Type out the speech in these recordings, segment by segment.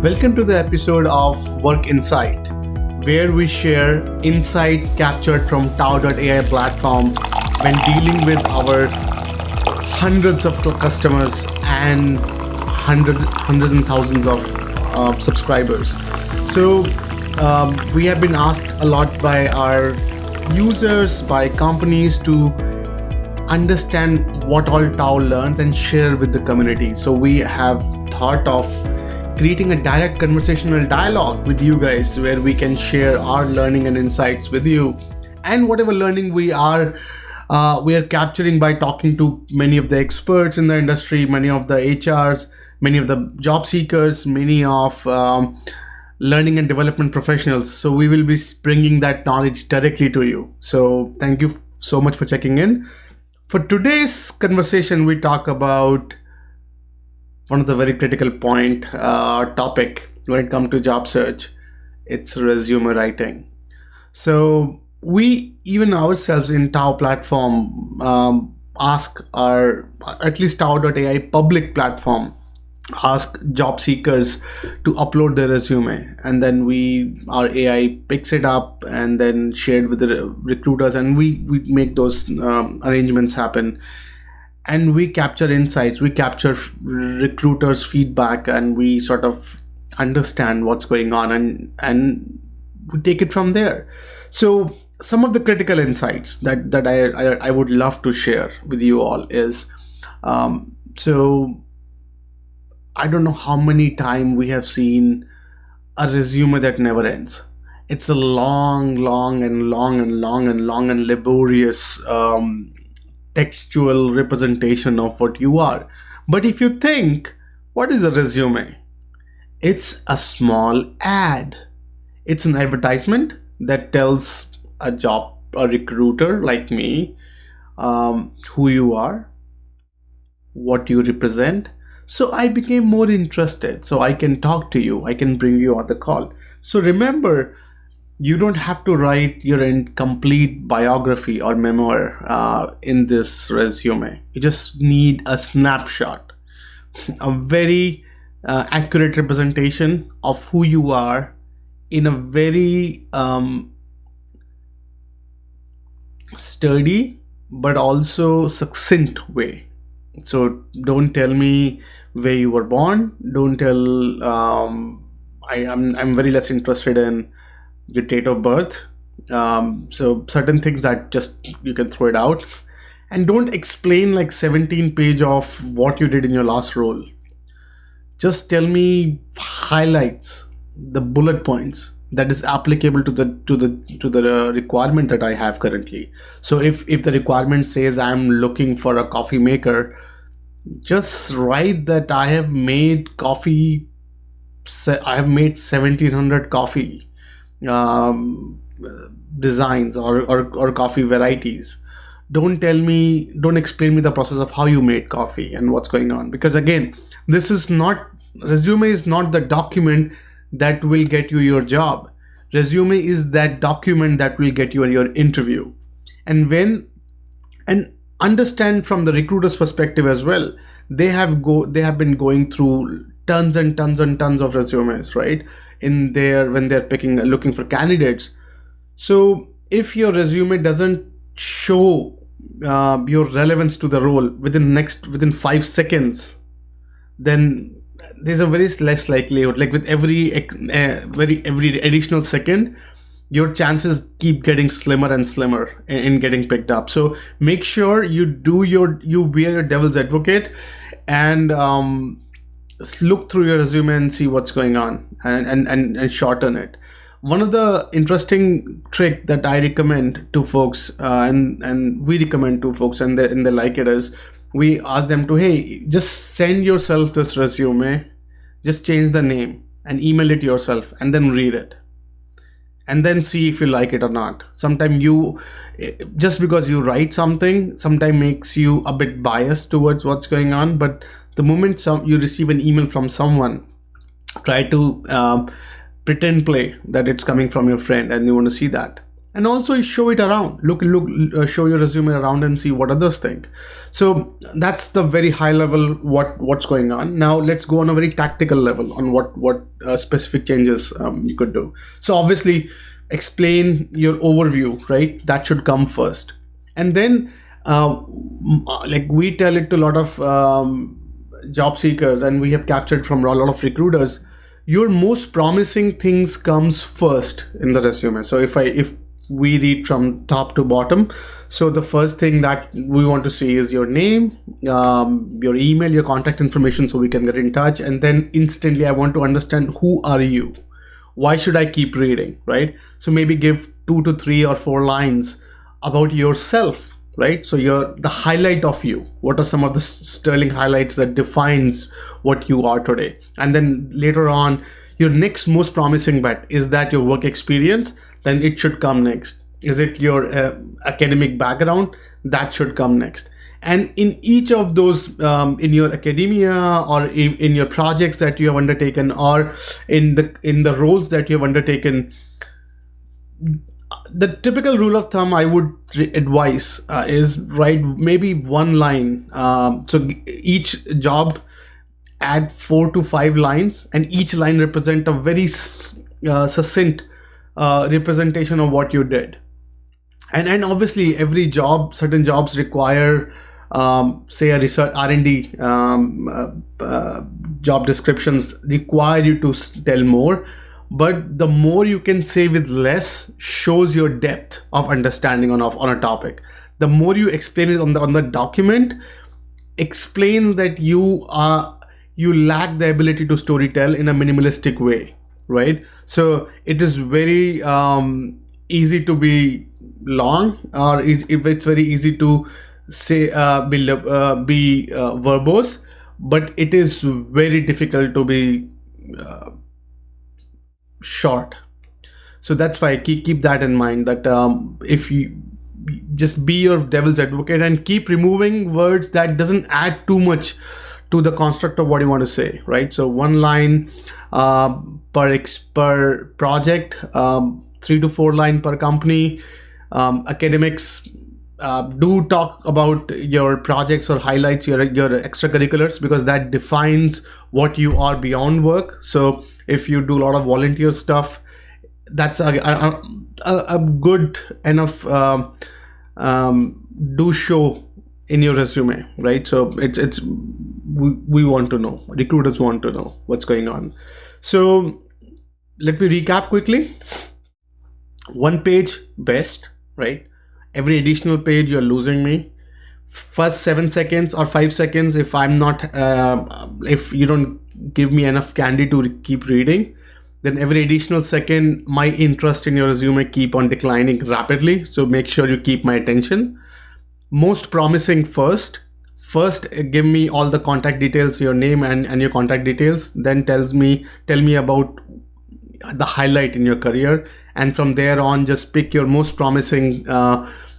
Welcome to the episode of Work Insight, where we share insights captured from TAO.ai platform when dealing with our hundreds of customers and hundreds and thousands of subscribers. So we have been asked a lot by our users, by companies to understand what all TAO learns and share with the community. So we have thought of creating a direct conversational dialogue with you guys where we can share our learning and insights with you, and whatever learning we are capturing by talking to many of the experts in the industry, many of the HRs, many of the job seekers, many of learning and development professionals. So we will be bringing that knowledge directly to you. So thank you so much for checking in. For today's conversation, we talk about one of the very critical topic when it comes to job search. It's resume writing. So we even ourselves in TAO platform ask our, at least TAO.ai public platform, ask job seekers to upload their resume, and then our AI picks it up and then shared with the recruiters, and we make those arrangements happen. And we capture insights, we capture recruiters' feedback, and we sort of understand what's going on, and we take it from there. So some of the critical insights that I would love to share with you all is, so I don't know how many times we have seen a resume that never ends. It's a long and laborious textual representation of what you are. But if you think, what is a resume? It's a small ad. It's an advertisement that tells a recruiter like me, who you are, what you represent. So I became more interested. So I can talk to you. I can bring you on the call. So remember, you don't have to write your complete biography or memoir in this resume. You just need a snapshot, a very accurate representation of who you are in a very sturdy but also succinct way. So don't tell me where you were born. Don't tell. I'm very less interested in your date of birth. So certain things that just you can throw it out, and don't explain like 17 page of what you did in your last role. Just tell me highlights, the bullet points that is applicable to the requirement that I have currently. So if the requirement says I'm looking for a coffee maker, just write that I have made coffee. I have made 1,700 coffee designs or coffee varieties. Don't explain me the process of how you made coffee and what's going on, because again, resume is not the document that will get you your job. Resume is that document that will get you your interview. And understand from the recruiter's perspective as well. They have been going through tons and tons of resumes, right? When they're looking for candidates. So if your resume doesn't show your relevance to the role within 5 seconds, then there's a very less likelihood. Like with every additional second, your chances keep getting slimmer and slimmer in getting picked up. So make sure you be your devil's advocate and look through your resume and see what's going on, and shorten it. One of the interesting trick that I recommend to folks, and we recommend to folks, and they like it, is we ask them to, hey, just send yourself this resume, just change the name and email it yourself, and then read it, and then see if you like it or not. Sometimes just because you write something, sometimes makes you a bit biased towards what's going on. But the moment you receive an email from someone, try to pretend play that it's coming from your friend and you want to see that. and also show it around. Show your resume around and see what others think. So that's the very high level what's going on. Now let's go on a very tactical level on what specific changes you could do. So obviously, explain your overview, right? That should come first, and then like we tell it to a lot of job seekers, and we have captured from a lot of recruiters, your most promising things comes first in the resume. So if we read from top to bottom, so the first thing that we want to see is your name, your email, your contact information, so we can get in touch. And then instantly I want to understand, who are you? Why should I keep reading, right? So maybe give 2 to 3 or 4 lines about yourself, right? So the highlight of you. What are some of the sterling highlights that defines what you are today? And then later on, your next most promising bet, is that your work experience? Then it should come next. Is it your academic background? That should come next. And in each of those, in your academia or in your projects that you have undertaken, or in the roles that you have undertaken, the typical rule of thumb I would advise is write maybe 1 line. So each job, add 4 to 5 lines, and each line represent a very succinct representation of what you did. And obviously every job, certain jobs require say a research R&D job descriptions require you to tell more, but the more you can say with less shows your depth of understanding on a topic. The more you explain it on the document, explains that you lack the ability to storytell in a minimalistic way, right? So it is very easy to be long, or it's very easy to say be verbose, but it is very difficult to be short. So that's why keep that in mind, that if you just be your devil's advocate and keep removing words that doesn't add too much to the construct of what you want to say, right? So 1 line per project, 3 to 4 line per company. Academics, do talk about your projects or highlights your extracurriculars, because that defines what you are beyond work. So if you do a lot of volunteer stuff, that's a good enough do show in your resume, right? So we want to know, recruiters want to know what's going on. So let me recap quickly. 1 page best, right? Every additional page you're losing me. First 7 seconds or 5 seconds, if I'm not if you don't give me enough candy to keep reading, then every additional second my interest in your resume keep on declining rapidly. So make sure you keep my attention. Most promising first give me all the contact details, your name and your contact details. Then tell me about the highlight in your career, and from there on just pick your most promising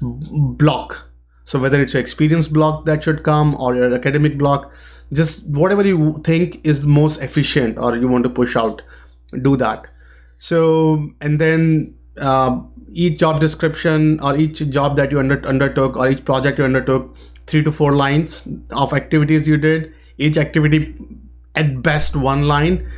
block. So whether it's your experience block that should come, or your academic block, just whatever you think is most efficient or you want to push out, do that. So, and then each job description or each job that you undertook or each project you undertook, 3 to 4 lines of activities you did. Each activity at best 1 line.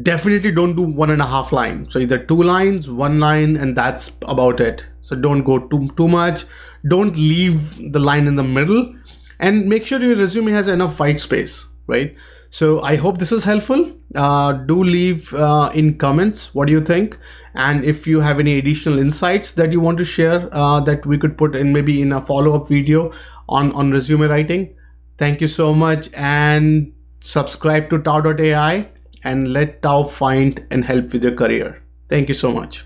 Definitely don't do 1.5 lines. So either 2 lines, 1 line, and that's about it. So don't go too much. Don't leave the line in the middle, and make sure your resume has enough white space, right? So I hope this is helpful. Do leave in comments what do you think, and if you have any additional insights that you want to share that we could put in maybe in a follow-up video on resume writing. Thank you so much, and subscribe to TAO.ai and let TAO find and help with your career. Thank you so much.